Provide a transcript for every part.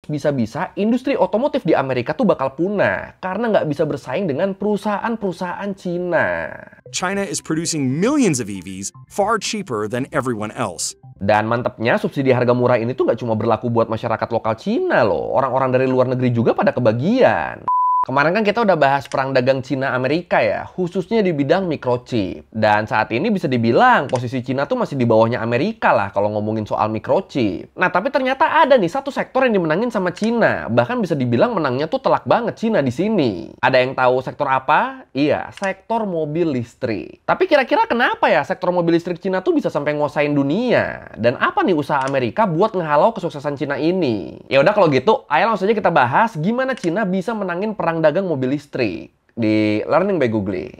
bisa-bisa industri otomotif di Amerika tuh bakal punah karena nggak bisa bersaing dengan perusahaan-perusahaan Cina. China is producing millions of EVs far cheaper than everyone else. Dan mantepnya subsidi harga murah ini tuh nggak cuma berlaku buat masyarakat lokal Cina loh. Orang-orang dari luar negeri juga pada kebagian. Kemarin kan kita udah bahas perang dagang Cina-Amerika ya, khususnya di bidang microchip. Dan saat ini bisa dibilang posisi Cina tuh masih di bawahnya Amerika lah kalau ngomongin soal microchip. Nah tapi ternyata ada nih satu sektor yang dimenangin sama Cina. Bahkan bisa dibilang menangnya tuh telak banget Cina di sini. Ada yang tahu sektor apa? Iya, sektor mobil listrik. Tapi kira-kira kenapa ya sektor mobil listrik Cina tuh bisa sampai nguasain dunia? Dan apa nih usaha Amerika buat ngehalau kesuksesan Cina ini? Ya udah kalau gitu, ayo langsung aja kita bahas gimana Cina bisa menangin perang dagang mobil listrik di Learning by Googling.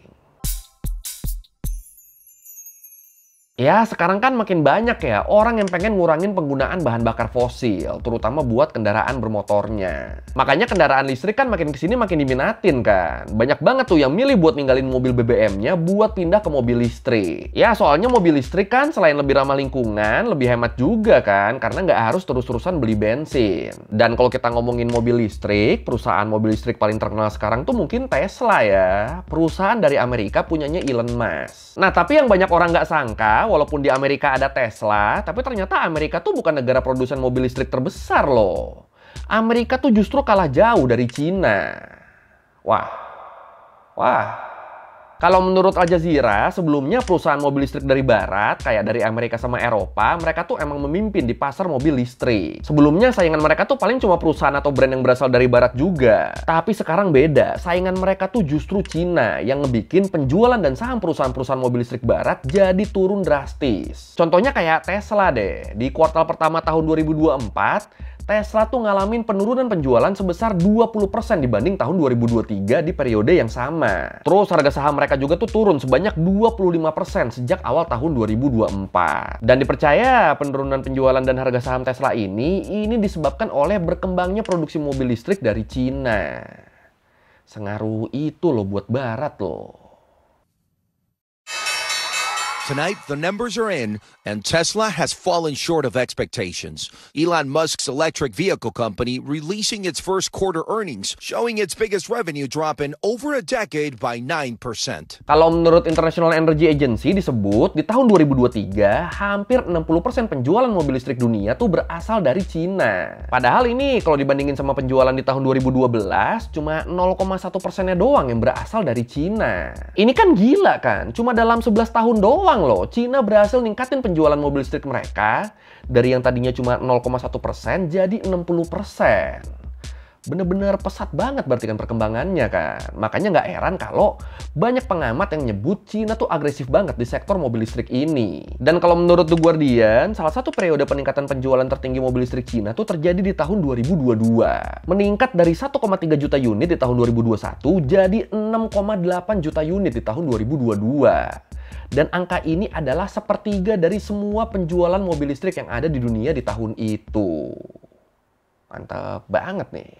Ya, sekarang kan makin banyak ya orang yang pengen ngurangin penggunaan bahan bakar fosil, terutama buat kendaraan bermotornya. Makanya kendaraan listrik kan makin kesini makin diminatin kan. Banyak banget tuh yang milih buat ninggalin mobil BBM-nya buat pindah ke mobil listrik. Ya, soalnya mobil listrik kan selain lebih ramah lingkungan, lebih hemat juga kan, karena nggak harus terus-terusan beli bensin. Dan kalau kita ngomongin mobil listrik, perusahaan mobil listrik paling terkenal sekarang tuh mungkin Tesla ya. Perusahaan dari Amerika punyanya Elon Musk. Nah, tapi yang banyak orang nggak sangka, walaupun di Amerika ada Tesla, tapi ternyata Amerika tuh bukan negara produsen mobil listrik terbesar loh. Amerika tuh justru kalah jauh dari Cina. Wah. Kalau menurut Al Jazeera, sebelumnya perusahaan mobil listrik dari barat, kayak dari Amerika sama Eropa, mereka tuh emang memimpin di pasar mobil listrik. Sebelumnya saingan mereka tuh paling cuma perusahaan atau brand yang berasal dari barat juga. Tapi sekarang beda, saingan mereka tuh justru Cina yang ngebikin penjualan dan saham perusahaan-perusahaan mobil listrik barat jadi turun drastis. Contohnya kayak Tesla deh, di kuartal pertama tahun 2024, Tesla tuh ngalamin penurunan penjualan sebesar 20% dibanding tahun 2023 di periode yang sama. Terus harga saham mereka juga tuh turun sebanyak 25% sejak awal tahun 2024. Dan dipercaya penurunan penjualan dan harga saham Tesla ini disebabkan oleh berkembangnya produksi mobil listrik dari Cina. Sengaruh itu loh buat barat loh. Tonight, the numbers are in, and Tesla has fallen short of expectations. Elon Musk's electric vehicle company releasing its first quarter earnings, showing its biggest revenue drop in over a decade by 9%. Kalau menurut International Energy Agency disebut, di tahun 2023, hampir 60% penjualan mobil listrik dunia tuh berasal dari Cina. Padahal ini kalau dibandingin sama penjualan di tahun 2012, cuma 0,1%-nya doang yang berasal dari Cina. Ini kan gila kan? Cuma dalam 11 tahun doang loh, Cina berhasil ningkatin penjualan mobil listrik mereka dari yang tadinya cuma 0,1% jadi 60%. Bener-bener pesat banget berarti kan perkembangannya kan. Makanya nggak heran kalau banyak pengamat yang nyebut Cina tuh agresif banget di sektor mobil listrik ini. Dan kalau menurut The Guardian, salah satu periode peningkatan penjualan tertinggi mobil listrik Cina tuh terjadi di tahun 2022. Meningkat dari 1,3 juta unit di tahun 2021 jadi 6,8 juta unit di tahun 2022. Dan angka ini adalah sepertiga dari semua penjualan mobil listrik yang ada di dunia di tahun itu. Mantap banget nih.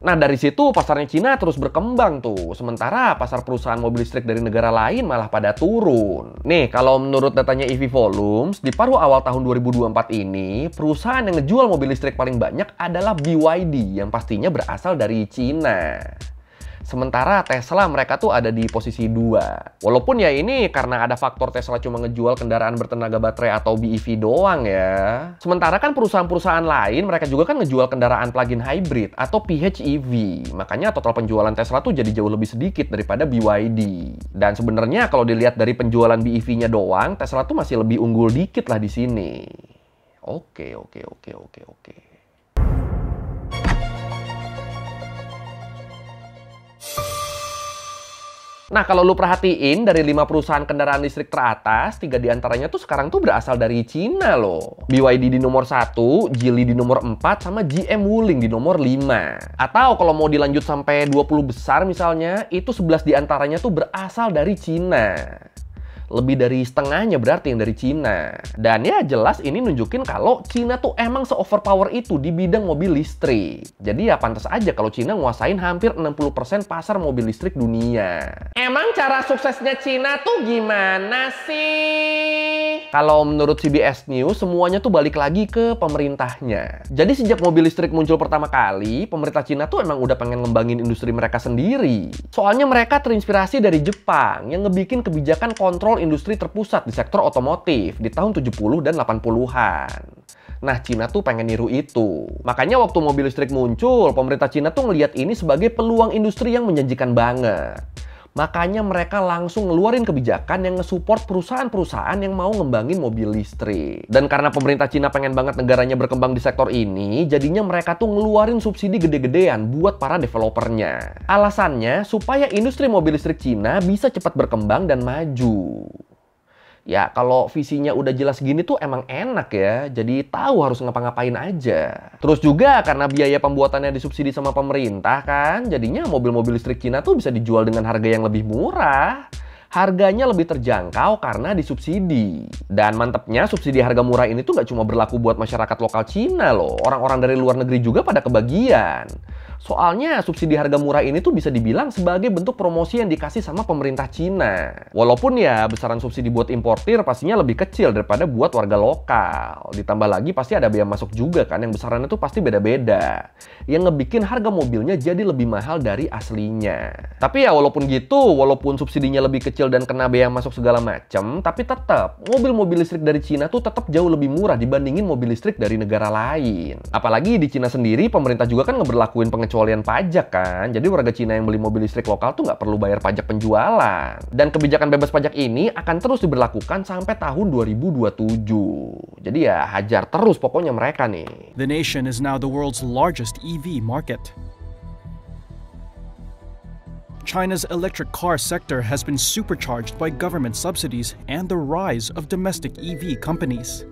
Nah dari situ pasarnya Cina terus berkembang tuh. Sementara pasar perusahaan mobil listrik dari negara lain malah pada turun. Nih kalau menurut datanya EV Volumes, di paruh awal tahun 2024 ini, perusahaan yang ngejual mobil listrik paling banyak adalah BYD yang pastinya berasal dari Cina. Sementara Tesla mereka tuh ada di posisi 2. Walaupun ya ini karena ada faktor Tesla cuma ngejual kendaraan bertenaga baterai atau BEV doang ya. Sementara kan perusahaan-perusahaan lain mereka juga kan ngejual kendaraan plug-in hybrid atau PHEV. Makanya total penjualan Tesla tuh jadi jauh lebih sedikit daripada BYD. Dan sebenarnya kalau dilihat dari penjualan BEV-nya doang, Tesla tuh masih lebih unggul dikit lah di sini. Oke. Nah, kalau lu perhatiin dari 5 perusahaan kendaraan listrik teratas, 3 diantaranya tuh sekarang tuh berasal dari Cina loh. BYD di nomor 1, Geely di nomor 4, sama GM Wuling di nomor 5. Atau kalau mau dilanjut sampai 20 besar misalnya, itu 11 diantaranya tuh berasal dari Cina. Lebih dari setengahnya berarti yang dari Cina. Dan ya jelas ini nunjukin kalau Cina tuh emang se-overpower itu di bidang mobil listrik. Jadi ya pantas aja kalau Cina nguasain hampir 60% pasar mobil listrik dunia. Emang cara suksesnya Cina tuh gimana sih? Kalau menurut CBS News, semuanya tuh balik lagi ke pemerintahnya. Jadi sejak mobil listrik muncul pertama kali, pemerintah Cina tuh emang udah pengen ngembangin industri mereka sendiri. Soalnya mereka terinspirasi dari Jepang yang ngebikin kebijakan kontrol industri terpusat di sektor otomotif di tahun 70 dan 80-an. Nah, Cina tuh pengen niru itu. Makanya waktu mobil listrik muncul, pemerintah Cina tuh ngelihat ini sebagai peluang industri yang menjanjikan banget. Makanya mereka langsung ngeluarin kebijakan yang nge-support perusahaan-perusahaan yang mau ngembangin mobil listrik. Dan karena pemerintah Cina pengen banget negaranya berkembang di sektor ini, jadinya mereka tuh ngeluarin subsidi gede-gedean buat para developernya. Alasannya supaya industri mobil listrik Cina bisa cepat berkembang dan maju. Ya, kalau visinya udah jelas gini tuh emang enak ya. Jadi tahu harus ngapa-ngapain aja. Terus juga karena biaya pembuatannya disubsidi sama pemerintah kan, jadinya mobil-mobil listrik Cina tuh bisa dijual dengan harga yang lebih murah. Harganya lebih terjangkau karena disubsidi. Dan mantepnya subsidi harga murah ini tuh nggak cuma berlaku buat masyarakat lokal Cina loh. Orang-orang dari luar negeri juga pada kebagian. Soalnya subsidi harga murah ini tuh bisa dibilang sebagai bentuk promosi yang dikasih sama pemerintah Cina. Walaupun ya besaran subsidi buat importir pastinya lebih kecil daripada buat warga lokal. Ditambah lagi pasti ada biaya masuk juga kan yang besarannya tuh pasti beda-beda. Yang ngebikin harga mobilnya jadi lebih mahal dari aslinya. Tapi ya walaupun gitu, walaupun subsidinya lebih kecil dan kena biaya masuk segala macem, tapi tetap mobil-mobil listrik dari Cina tuh tetap jauh lebih murah dibandingin mobil listrik dari negara lain. Apalagi di Cina sendiri pemerintah juga kan ngeberlakuin pengecualian pajak kan. Jadi warga Cina yang beli mobil listrik lokal tuh nggak perlu bayar pajak penjualan. Dan kebijakan bebas pajak ini akan terus diberlakukan sampai tahun 2027. Jadi ya hajar terus pokoknya mereka nih. The nation is now the world's largest EV market. China's electric car sector has been supercharged by government subsidies and the rise of domestic EV companies.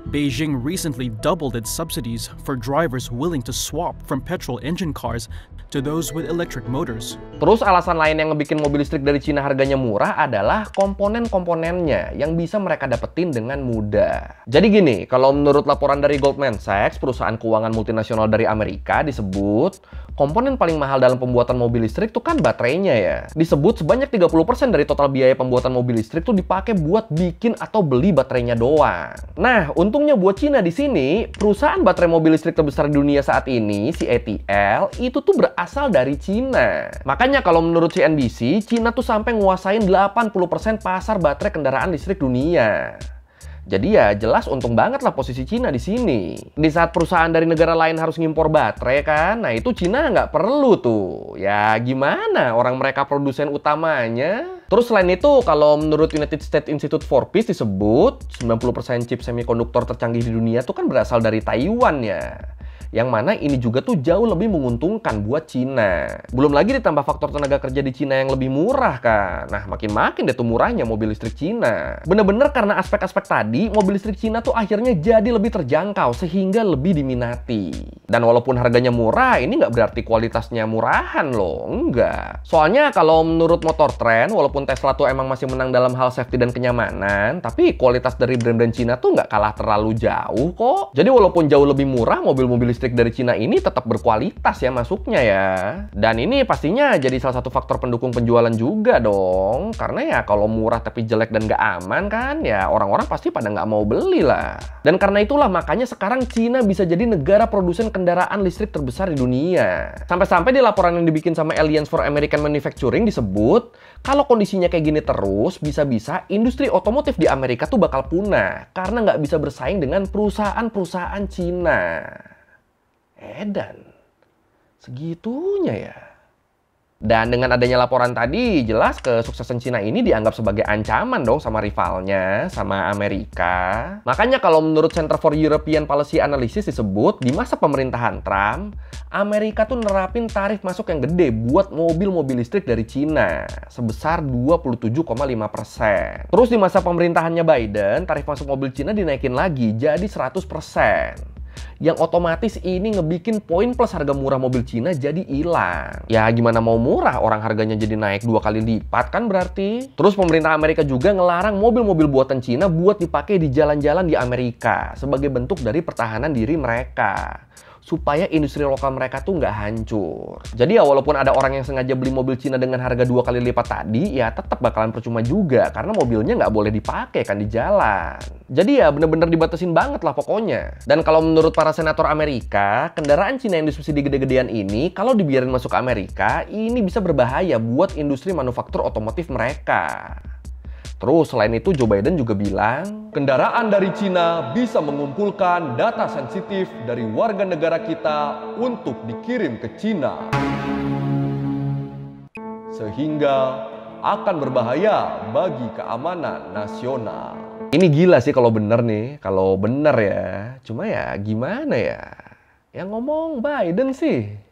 Beijing recently doubled its subsidies for drivers willing to swap from petrol engine cars to those with electric motors. Terus alasan lain yang ngebikin mobil listrik dari Cina harganya murah adalah komponen-komponennya yang bisa mereka dapetin dengan mudah. Jadi gini, kalau menurut laporan dari Goldman Sachs, perusahaan keuangan multinasional dari Amerika, disebut komponen paling mahal dalam pembuatan mobil listrik tuh kan baterainya ya. Disebut sebanyak 30% dari total biaya pembuatan mobil listrik tuh dipakai buat bikin atau beli baterainya doang. Nah, untungnya buat Cina di sini, perusahaan baterai mobil listrik terbesar di dunia saat ini, CATL, itu tuh berasal dari Cina. Makanya kalau menurut CNBC, Cina tuh sampai nguasain 80% pasar baterai kendaraan listrik dunia. Jadi ya jelas untung banget lah posisi Cina di sini. Di saat perusahaan dari negara lain harus ngimpor baterai kan, nah itu Cina nggak perlu tuh. Ya gimana, orang mereka produsen utamanya. Terus selain itu, kalau menurut United States Institute for Peace disebut 90% chip semikonduktor tercanggih di dunia tuh kan berasal dari Taiwan ya. Yang mana ini juga tuh jauh lebih menguntungkan buat Cina. Belum lagi ditambah faktor tenaga kerja di Cina yang lebih murah kan. Nah makin-makin deh tuh murahnya mobil listrik Cina. Bener-bener karena aspek-aspek tadi, mobil listrik Cina tuh akhirnya jadi lebih terjangkau sehingga lebih diminati. Dan walaupun harganya murah, ini nggak berarti kualitasnya murahan loh. Enggak. Soalnya kalau menurut Motor Trend, walaupun Tesla tuh emang masih menang dalam hal safety dan kenyamanan, tapi kualitas dari brand-brand Cina tuh nggak kalah terlalu jauh kok. Jadi walaupun jauh lebih murah, mobil-mobil listrik dari Cina ini tetap berkualitas ya masuknya ya. Dan ini pastinya jadi salah satu faktor pendukung penjualan juga dong. Karena ya kalau murah tapi jelek dan nggak aman kan, ya orang-orang pasti pada nggak mau beli lah. Dan karena itulah makanya sekarang Cina bisa jadi negara produsen kendaraan listrik terbesar di dunia. Sampai-sampai di laporan yang dibikin sama Alliance for American Manufacturing disebut, kalau kondisinya kayak gini terus, bisa-bisa industri otomotif di Amerika tuh bakal punah. Karena nggak bisa bersaing dengan perusahaan-perusahaan Cina. Edan, segitunya ya. Dan dengan adanya laporan tadi, jelas kesuksesan Cina ini dianggap sebagai ancaman dong sama rivalnya, sama Amerika. Makanya kalau menurut Center for European Policy Analysis disebut, di masa pemerintahan Trump, Amerika tuh nerapin tarif masuk yang gede buat mobil-mobil listrik dari Cina, sebesar 27,5%. Terus di masa pemerintahannya Biden, tarif masuk mobil Cina dinaikin lagi jadi 100%. Yang otomatis ini ngebikin poin plus harga murah mobil Cina jadi hilang. Ya gimana mau murah, orang harganya jadi naik 2 kali lipat kan berarti. Terus pemerintah Amerika juga ngelarang mobil-mobil buatan Cina buat dipakai di jalan-jalan di Amerika sebagai bentuk dari pertahanan diri mereka, supaya industri lokal mereka tuh nggak hancur. Jadi ya walaupun ada orang yang sengaja beli mobil Cina dengan harga 2 kali lipat tadi, ya tetap bakalan percuma juga karena mobilnya nggak boleh dipakai kan di jalan. Jadi ya bener-bener dibatasin banget lah pokoknya. Dan kalau menurut para senator Amerika, kendaraan Cina yang disubsidi gede-gedean ini kalau dibiarin masuk ke Amerika, ini bisa berbahaya buat industri manufaktur otomotif mereka. Terus selain itu Joe Biden juga bilang, kendaraan dari Cina bisa mengumpulkan data sensitif dari warga negara kita untuk dikirim ke Cina, sehingga akan berbahaya bagi keamanan nasional. Ini gila sih kalau bener nih, kalau bener ya. Cuma ya gimana ya? Yang ngomong Biden sih.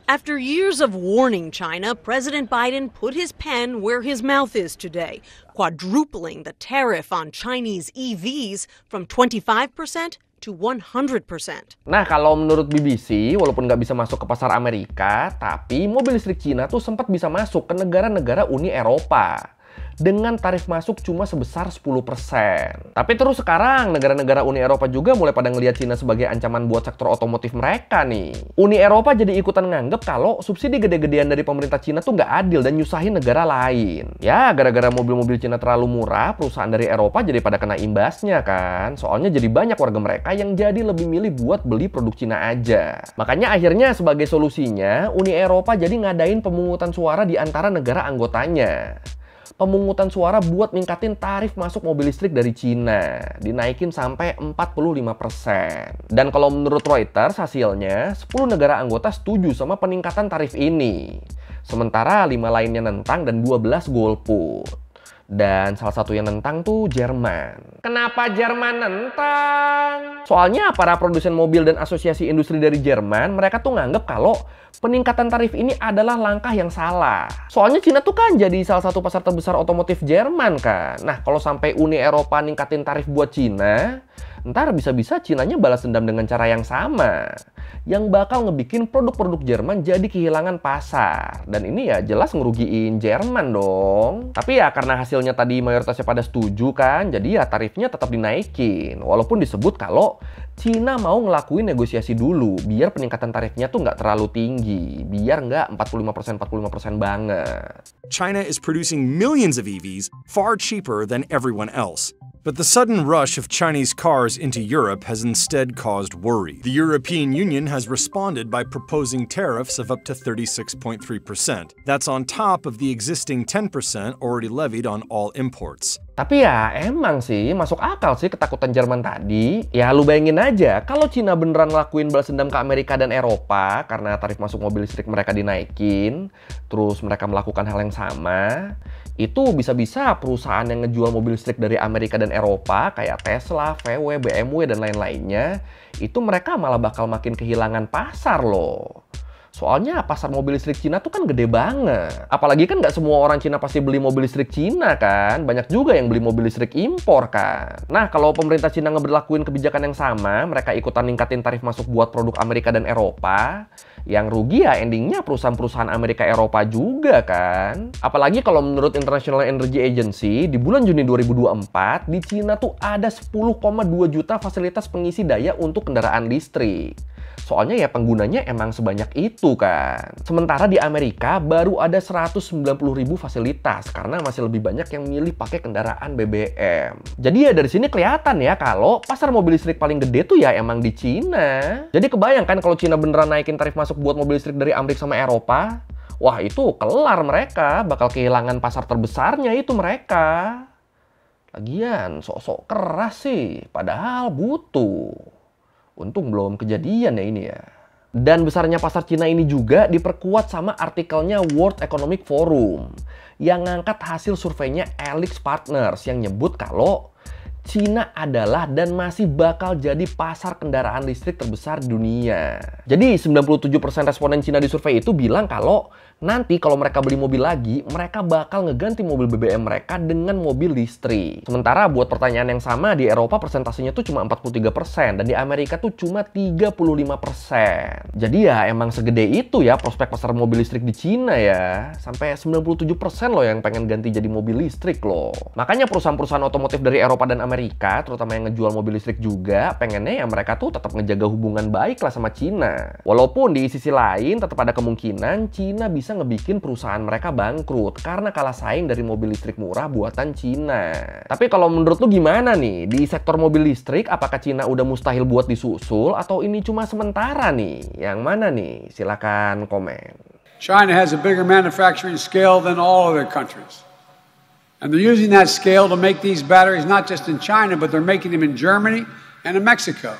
After years of warning China, President Biden put his pen where his mouth is today, quadrupling the tariff on Chinese EVs from 25% to 100%. Nah, kalau menurut BBC, walaupun nggak bisa masuk ke pasar Amerika, tapi mobil listrik Cina tuh sempat bisa masuk ke negara-negara Uni Eropa dengan tarif masuk cuma sebesar 10%. Tapi terus sekarang negara-negara Uni Eropa juga mulai pada ngelihat Cina sebagai ancaman buat sektor otomotif mereka nih. Uni Eropa jadi ikutan nganggep kalau subsidi gede-gedean dari pemerintah Cina tuh nggak adil dan nyusahin negara lain. Ya, gara-gara mobil-mobil Cina terlalu murah, perusahaan dari Eropa jadi pada kena imbasnya kan. Soalnya jadi banyak warga mereka yang jadi lebih milih buat beli produk Cina aja. Makanya akhirnya sebagai solusinya, Uni Eropa jadi ngadain pemungutan suara di antara negara anggotanya. Pemungutan suara buat ningkatin tarif masuk mobil listrik dari Cina, dinaikin sampai 45%. Dan kalau menurut Reuters hasilnya, 10 negara anggota setuju sama peningkatan tarif ini. Sementara 5 lainnya nentang dan 12 golput. Dan salah satu yang nentang tuh Jerman. Kenapa Jerman nentang? Soalnya para produsen mobil dan asosiasi industri dari Jerman, mereka tuh nganggep kalau peningkatan tarif ini adalah langkah yang salah. Soalnya Cina tuh kan jadi salah satu pasar terbesar otomotif Jerman kan. Nah, kalau sampai Uni Eropa ningkatin tarif buat Cina, ntar bisa-bisa Cinanya balas dendam dengan cara yang sama, yang bakal ngebikin produk-produk Jerman jadi kehilangan pasar. Dan ini ya jelas ngerugiin Jerman dong. Tapi ya karena hasilnya tadi mayoritasnya pada setuju kan, jadi ya tarifnya tetap dinaikin. Walaupun disebut kalau Cina mau ngelakuin negosiasi dulu, biar peningkatan tarifnya tuh nggak terlalu tinggi, biar nggak 45% banget. China is producing millions of EVs far cheaper than everyone else. But the sudden rush of Chinese cars into Europe has instead caused worry. The European Union has responded by proposing tariffs of up to 36.3%. That's on top of the existing 10% already levied on all imports. Tapi ya emang sih masuk akal sih ketakutan Jerman tadi. Ya lu bayangin aja kalau Cina beneran ngelakuin balas dendam ke Amerika dan Eropa karena tarif masuk mobil listrik mereka dinaikin, terus mereka melakukan hal yang sama, itu bisa-bisa perusahaan yang ngejual mobil listrik dari Amerika dan Eropa kayak Tesla, VW, BMW, dan lain-lainnya, itu mereka malah bakal makin kehilangan pasar loh. Soalnya pasar mobil listrik Cina tuh kan gede banget. Apalagi kan nggak semua orang Cina pasti beli mobil listrik Cina kan. Banyak juga yang beli mobil listrik impor kan. Nah, kalau pemerintah Cina ngeberlakuin kebijakan yang sama, mereka ikutan ningkatin tarif masuk buat produk Amerika dan Eropa, yang rugi ya endingnya perusahaan-perusahaan Amerika Eropa juga kan. Apalagi kalau menurut International Energy Agency, di bulan Juni 2024, di Cina tuh ada 10,2 juta fasilitas pengisi daya untuk kendaraan listrik. Soalnya ya penggunanya emang sebanyak itu kan. Sementara di Amerika baru ada 190.000 fasilitas karena masih lebih banyak yang milih pakai kendaraan BBM. Jadi ya dari sini kelihatan ya kalau pasar mobil listrik paling gede tuh ya emang di Cina. Jadi kebayangkan kalau Cina beneran naikin tarif masuk buat mobil listrik dari Amerika sama Eropa, wah itu kelar mereka, bakal kehilangan pasar terbesarnya itu mereka. Lagian sok-sok keras sih, padahal butuh. Untung belum kejadian ya ini ya. Dan besarnya pasar Cina ini juga diperkuat sama artikelnya World Economic Forum yang ngangkat hasil surveinya Elix Partners yang nyebut kalau Cina adalah dan masih bakal jadi pasar kendaraan listrik terbesar di dunia. Jadi 97% responden Cina di survei itu bilang kalau nanti kalau mereka beli mobil lagi, mereka bakal ngeganti mobil BBM mereka dengan mobil listrik. Sementara buat pertanyaan yang sama di Eropa persentasenya tuh cuma 43% dan di Amerika tuh cuma 35%. Jadi ya emang segede itu ya prospek pasar mobil listrik di Cina ya. Sampai 97% loh yang pengen ganti jadi mobil listrik loh. Makanya perusahaan-perusahaan otomotif dari Eropa dan Amerika, terutama yang ngejual mobil listrik juga, pengennya ya mereka tuh tetap ngejaga hubungan baik lah sama Cina. Walaupun di sisi lain tetap ada kemungkinan Cina bisa ngebikin perusahaan mereka bangkrut karena kalah saing dari mobil listrik murah buatan Cina. Tapi kalau menurut lu gimana nih? Di sektor mobil listrik, apakah Cina udah mustahil buat disusul atau ini cuma sementara nih? Yang mana nih? Silakan komen. China has a bigger manufacturing scale than all other countries. And they're using that scale to make these batteries not just in China, but they're making them in Germany and in Mexico.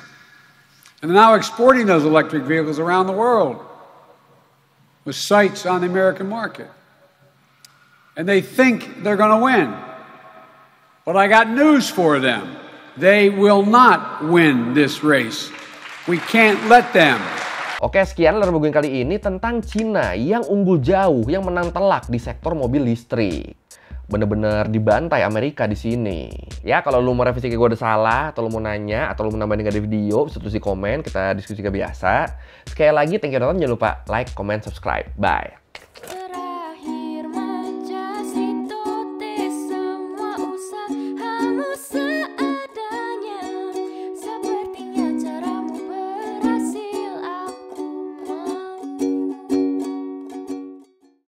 And they're now exporting those electric vehicles around the world with sites on the American market. And they think they're going to win. But I got news for them. They will not win this race. We can't let them. Oke, sekian Lerbaguin kali ini tentang Cina yang unggul jauh, yang menang telak di sektor mobil listrik. Bener-bener dibantai Amerika di sini. Ya, kalau lu mau revisi kayak gue ada salah, atau lu mau nanya, atau lu mau nambahin ada video, bisa tulis di komen, kita diskusi kayak biasa. Sekali lagi, thank you udah nonton, jangan lupa like, comment, subscribe. Bye!